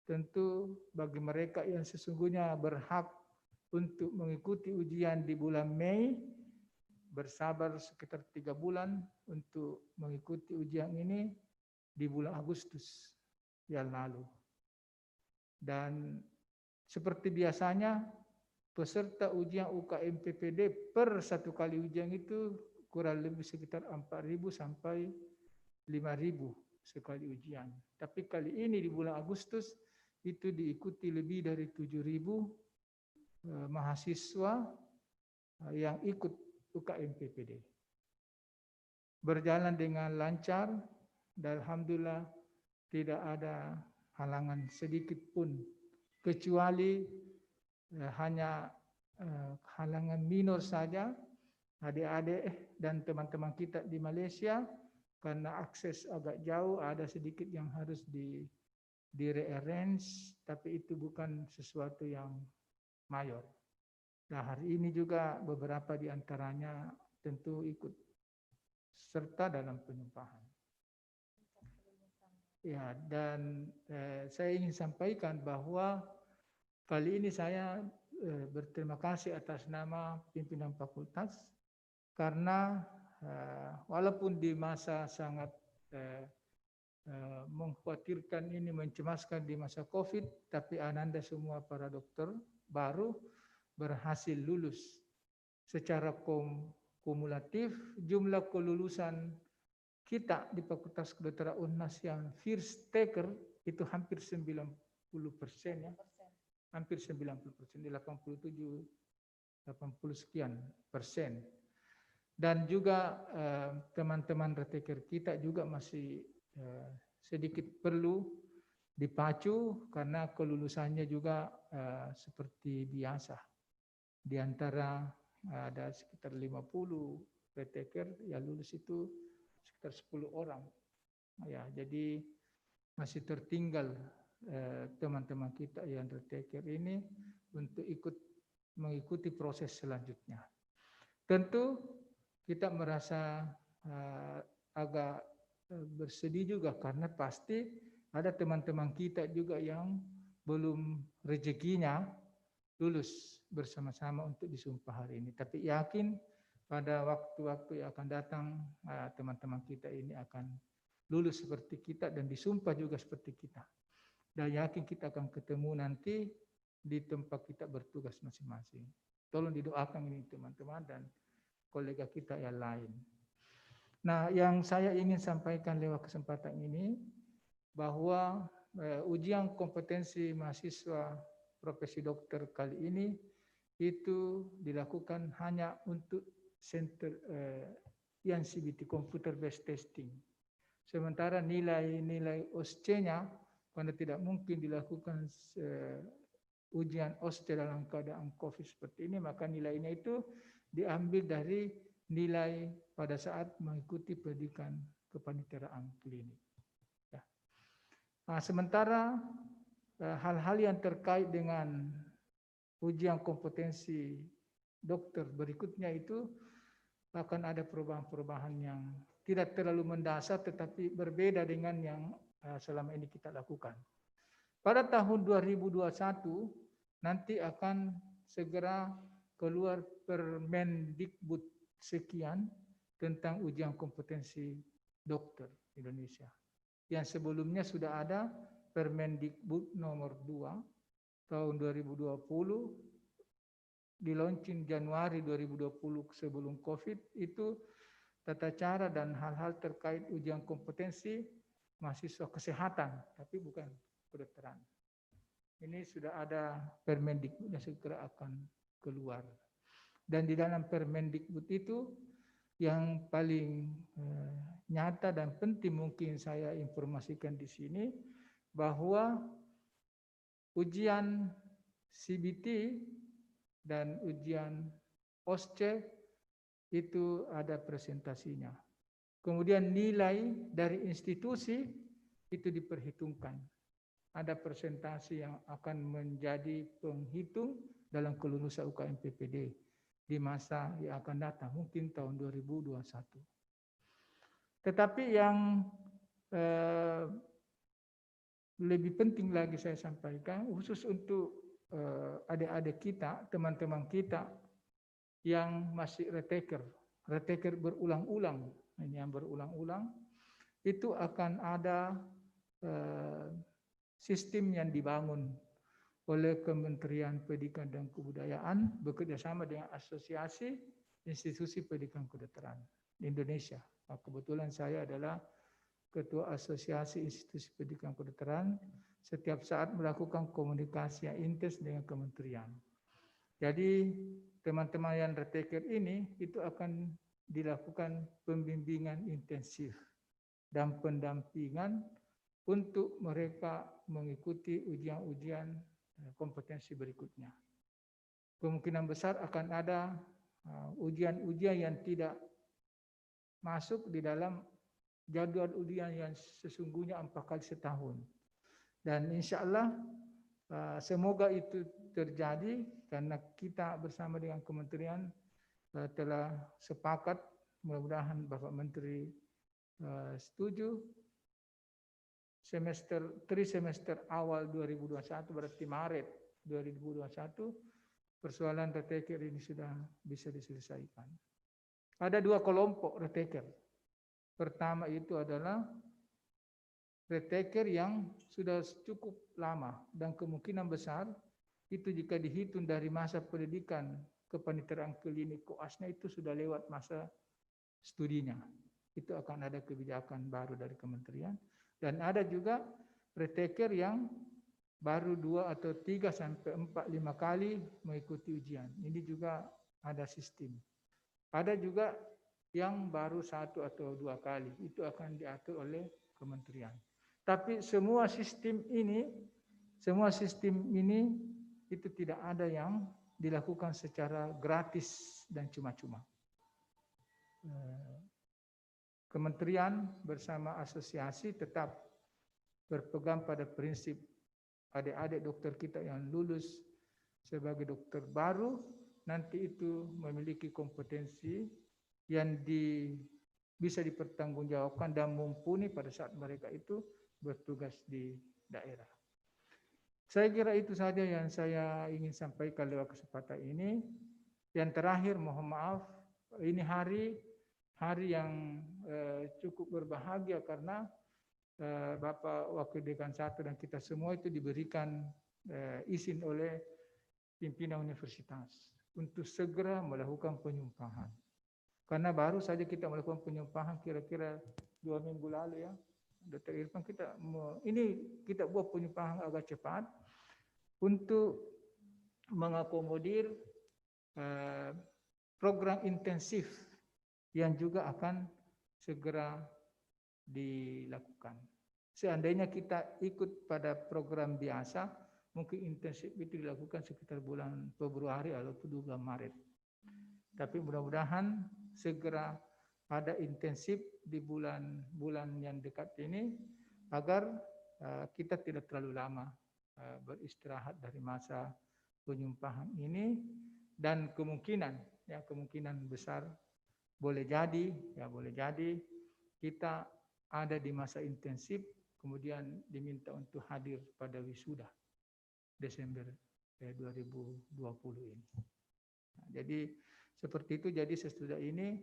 tentu bagi mereka yang sesungguhnya berhak untuk mengikuti ujian di bulan Mei, bersabar sekitar 3 bulan untuk mengikuti ujian ini di bulan Agustus yang lalu. Dan seperti biasanya peserta ujian UKM PPD per 1 kali ujian itu kurang lebih sekitar 4.000 sampai 5.000 sekali ujian. Tapi kali ini di bulan Agustus itu diikuti lebih dari 7.000 mahasiswa yang ikut UKM PPD. Berjalan dengan lancar dan alhamdulillah tidak ada halangan sedikit pun, kecuali hanya halangan minor saja, adik-adik dan teman-teman kita di Malaysia karena akses agak jauh ada sedikit yang harus di-rearrange, tapi itu bukan sesuatu yang mayor. Nah, hari ini juga beberapa di antaranya tentu ikut serta dalam penyumpahan. Ya, dan saya ingin sampaikan bahwa kali ini saya berterima kasih atas nama pimpinan fakultas karena walaupun di masa sangat mengkhawatirkan ini, mencemaskan di masa COVID, tapi Ananda semua para dokter baru berhasil lulus. Secara kumulatif, jumlah kelulusan kita di Fakultas Kedokteran UNHAS yang first taker itu hampir 90% ya. Hampir 90%, di 80 sekian persen. Dan juga teman-teman retaker kita juga masih sedikit perlu dipacu karena kelulusannya juga seperti biasa. Di antara ada sekitar 50 retaker yang lulus itu sekitar 10 orang. Ya, jadi masih tertinggal teman-teman kita yang retaker ini untuk mengikuti proses selanjutnya. Tentu kita merasa agak bersedih juga karena pasti ada teman-teman kita juga yang belum rezekinya lulus bersama-sama untuk disumpah hari ini. Tapi yakin pada waktu-waktu yang akan datang teman-teman kita ini akan lulus seperti kita dan disumpah juga seperti kita. Dan yakin kita akan ketemu nanti di tempat kita bertugas masing-masing. Tolong didoakan ini teman-teman dan kolega kita yang lain. Nah, yang saya ingin sampaikan lewat kesempatan ini bahwa ujian kompetensi mahasiswa profesi dokter kali ini itu dilakukan hanya untuk center yang CBT, computer based testing. Sementara nilai-nilai OSCE-nya karena tidak mungkin dilakukan ujian OSCE dalam keadaan COVID seperti ini, maka nilainya itu diambil dari nilai pada saat mengikuti pendidikan kepaniteraan klinik. Ya. Nah, sementara hal-hal yang terkait dengan ujian kompetensi dokter berikutnya itu akan ada perubahan-perubahan yang tidak terlalu mendasar tetapi berbeda dengan yang selama ini kita lakukan. Pada tahun 2021 nanti akan segera keluar Permendikbud sekian tentang ujian kompetensi dokter Indonesia. Yang sebelumnya sudah ada Permendikbud nomor 2 tahun 2020, di launching Januari 2020 sebelum COVID, itu tata cara dan hal-hal terkait ujian kompetensi mahasiswa kesehatan, tapi bukan kedokteran. Ini sudah ada Permendikbud yang segera akan keluar. Dan di dalam Permendikbud itu yang paling nyata dan penting mungkin saya informasikan di sini, bahwa ujian CBT dan ujian OSCE itu ada presentasinya. Kemudian nilai dari institusi itu diperhitungkan. Ada presentasi yang akan menjadi penghitung dalam kelulusan UKM PPD di masa yang akan datang, mungkin tahun 2021. Tetapi yang lebih penting lagi saya sampaikan, khusus untuk adik-adik kita, teman-teman kita yang masih retaker berulang-ulang, ini yang berulang-ulang, itu akan ada sistem yang dibangun oleh Kementerian Pendidikan dan Kebudayaan bekerjasama dengan Asosiasi Institusi Pendidikan Kedokteran Indonesia. Kebetulan saya adalah Ketua Asosiasi Institusi Pendidikan Kedokteran, setiap saat melakukan komunikasi yang intens dengan kementerian. Jadi teman-teman yang retaker ini itu akan dilakukan pembimbingan intensif dan pendampingan untuk mereka mengikuti ujian-ujian kompetensi berikutnya. Kemungkinan besar akan ada ujian-ujian yang tidak masuk di dalam jadwal ujian yang sesungguhnya 4 kali setahun. Dan insya Allah semoga itu terjadi karena kita bersama dengan kementerian telah sepakat, mudah-mudahan Bapak Menteri setuju, semester awal 2021 berarti Maret 2021 persoalan retaker ini sudah bisa diselesaikan. Ada 2 kelompok retaker. Pertama itu adalah retaker yang sudah cukup lama dan kemungkinan besar itu jika dihitung dari masa pendidikan kepanitiaan klinik koasnya itu sudah lewat masa studinya. Itu akan ada kebijakan baru dari kementerian. Dan ada juga retaker yang baru 2 atau 3 sampai 4, 5 kali mengikuti ujian. Ini juga ada sistem. Ada juga yang baru 1 atau 2 kali. Itu akan diatur oleh kementerian. Tapi semua sistem ini itu tidak ada yang dilakukan secara gratis dan cuma-cuma. Kementerian bersama asosiasi tetap berpegang pada prinsip adik-adik dokter kita yang lulus sebagai dokter baru nanti itu memiliki kompetensi yang bisa dipertanggungjawabkan dan mumpuni pada saat mereka itu bertugas di daerah. Saya kira itu saja yang saya ingin sampaikan lewat kesempatan ini. Yang terakhir, mohon maaf, ini hari yang cukup berbahagia karena Bapak Wakil Dekan 1 dan kita semua itu diberikan izin oleh pimpinan universitas untuk segera melakukan penyumpahan. Karena baru saja kita melakukan penyumpahan kira-kira 2 minggu lalu ya. Dr. Irfan, kita buat penyumpahan agak cepat untuk mengakomodir program intensif yang juga akan segera dilakukan. Seandainya kita ikut pada program biasa, mungkin intensif itu dilakukan sekitar bulan Februari atau bulan Maret. Tapi mudah-mudahan segera ada intensif di bulan-bulan yang dekat ini agar kita tidak terlalu lama beristirahat dari masa penyumpahan ini dan kemungkinan besar boleh jadi kita ada di masa intensif kemudian diminta untuk hadir pada wisuda Desember 2020 ini. Jadi seperti itu. Jadi sesudah ini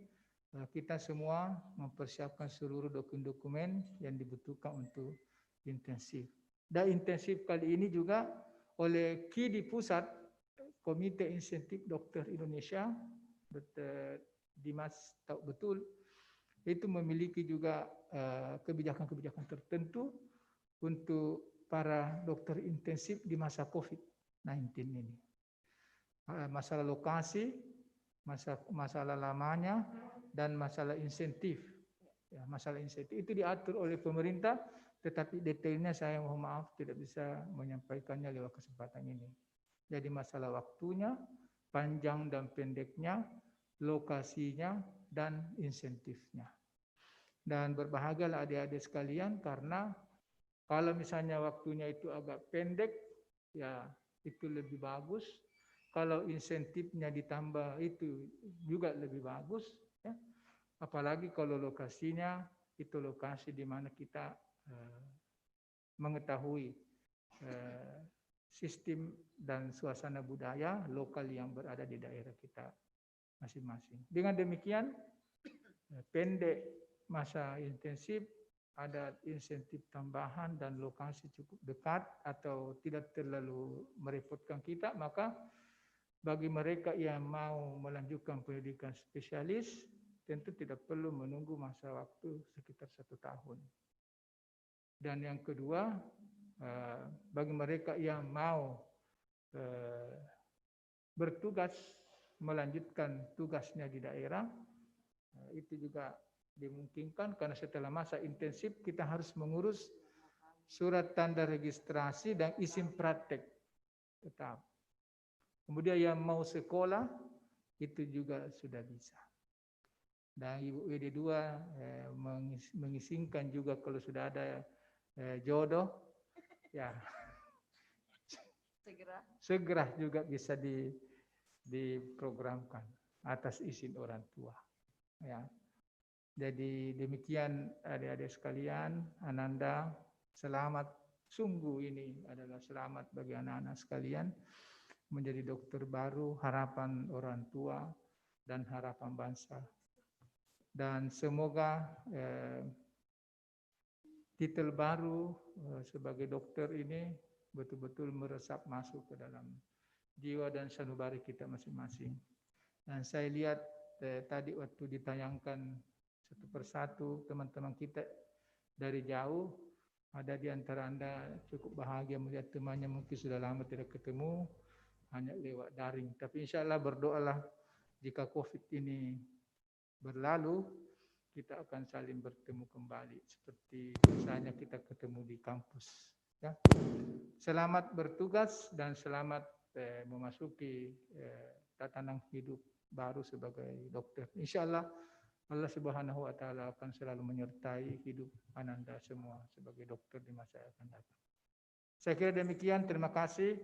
kita semua mempersiapkan seluruh dokumen-dokumen yang dibutuhkan untuk intensif. Dan intensif kali ini juga oleh KIDI Pusat, Komite Insentif Dokter Indonesia, Dr. Dimas tahu betul, itu memiliki juga kebijakan-kebijakan tertentu untuk para dokter intensif di masa COVID-19 ini. Masalah lokasi, masalah lamanya, dan masalah insentif. Ya, masalah insentif itu diatur oleh pemerintah, tetapi detailnya saya mohon maaf tidak bisa menyampaikannya lewat kesempatan ini. Jadi masalah waktunya, panjang dan pendeknya, lokasinya, dan insentifnya. Dan berbahagialah adik-adik sekalian, karena kalau misalnya waktunya itu agak pendek, ya itu lebih bagus. Kalau insentifnya ditambah itu juga lebih bagus. Ya. Apalagi kalau lokasinya itu lokasi di mana kita mengetahui sistem dan suasana budaya lokal yang berada di daerah kita masing-masing. Dengan demikian, pendek masa intensif, ada insentif tambahan dan lokasi cukup dekat atau tidak terlalu merepotkan kita, maka bagi mereka yang mau melanjutkan pendidikan spesialis, tentu tidak perlu menunggu masa waktu sekitar 1 tahun. Dan yang kedua, bagi mereka yang mau bertugas, melanjutkan tugasnya di daerah, itu juga dimungkinkan, karena setelah masa intensif kita harus mengurus surat tanda registrasi dan izin praktek tetap. Kemudian yang mau sekolah itu juga sudah bisa. Dan Ibu WD2 mengizinkan juga kalau sudah ada jodoh, ya segera juga bisa diprogramkan atas izin orang tua. Ya. Jadi demikian adik-adik sekalian, Ananda, selamat, sungguh ini adalah selamat bagi anak-anak sekalian menjadi dokter baru, harapan orang tua dan harapan bangsa. Dan semoga titel baru sebagai dokter ini betul-betul meresap masuk ke dalam jiwa dan sanubari kita masing-masing. Dan saya lihat tadi waktu ditayangkan satu persatu teman-teman kita dari jauh, ada di antara Anda cukup bahagia melihat temannya mungkin sudah lama tidak ketemu, hanya lewat daring. Tapi insya Allah berdoalah jika COVID ini berlalu, kita akan saling bertemu kembali seperti misalnya kita ketemu di kampus. Ya. Selamat bertugas dan selamat memasuki tatanan hidup baru sebagai dokter. Insya Allah Allah Subhanahu wa Ta'ala akan selalu menyertai hidup Ananda semua sebagai dokter di masa yang akan datang. Saya kira demikian. Terima kasih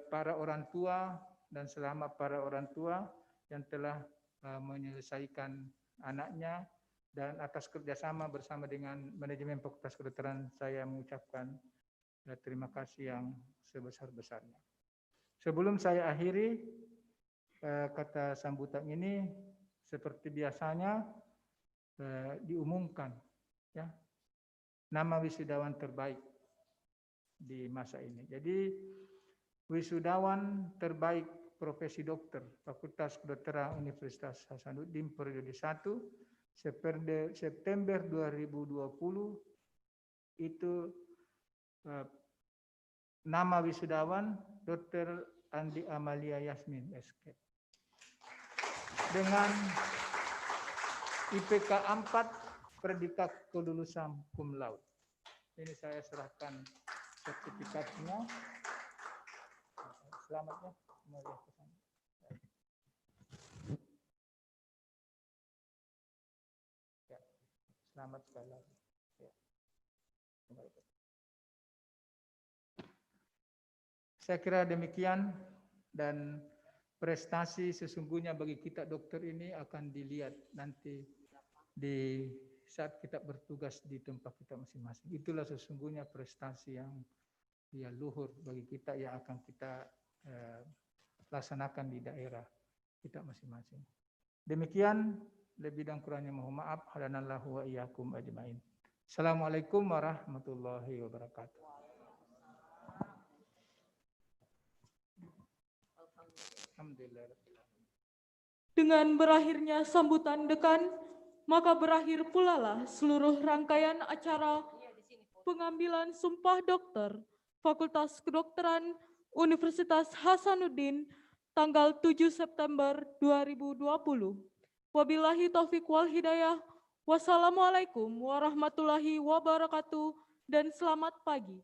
para orang tua dan selamat para orang tua yang telah menyelesaikan anaknya, dan atas kerjasama bersama dengan manajemen Fakultas Kedokteran saya mengucapkan terima kasih yang sebesar-besarnya. Sebelum saya akhiri kata sambutan ini, seperti biasanya diumumkan ya nama wisudawan terbaik di masa ini. Jadi wisudawan terbaik profesi dokter Fakultas Kedokteran Universitas Hasanuddin periode 1 September 2020 itu nama wisudawan Dr. Andi Amalia Yasmin SK dengan IPK 4 predikat kelulusan cum laude. Ini saya serahkan sertifikatnya. Selamat ya. Ya, selamat sekali lagi. Ya. Saya kira demikian, dan prestasi sesungguhnya bagi kita dokter ini akan dilihat nanti di saat kita bertugas di tempat kita masing-masing. Itulah sesungguhnya prestasi yang luhur bagi kita yang akan kita laksanakan di daerah. kita masing-masing. Demikian, lebih dan kurangnya mohon maaf. Hadanallahu wa iyyakum ajmain. Assalamualaikum warahmatullahi wabarakatuh. Alhamdulillah. Dengan berakhirnya sambutan dekan, maka berakhir pula lah seluruh rangkaian acara pengambilan sumpah dokter Fakultas Kedokteran Universitas Hasanuddin tanggal 7 September 2020. Wabillahi taufik wal hidayah. Wassalamualaikum warahmatullahi wabarakatuh dan selamat pagi.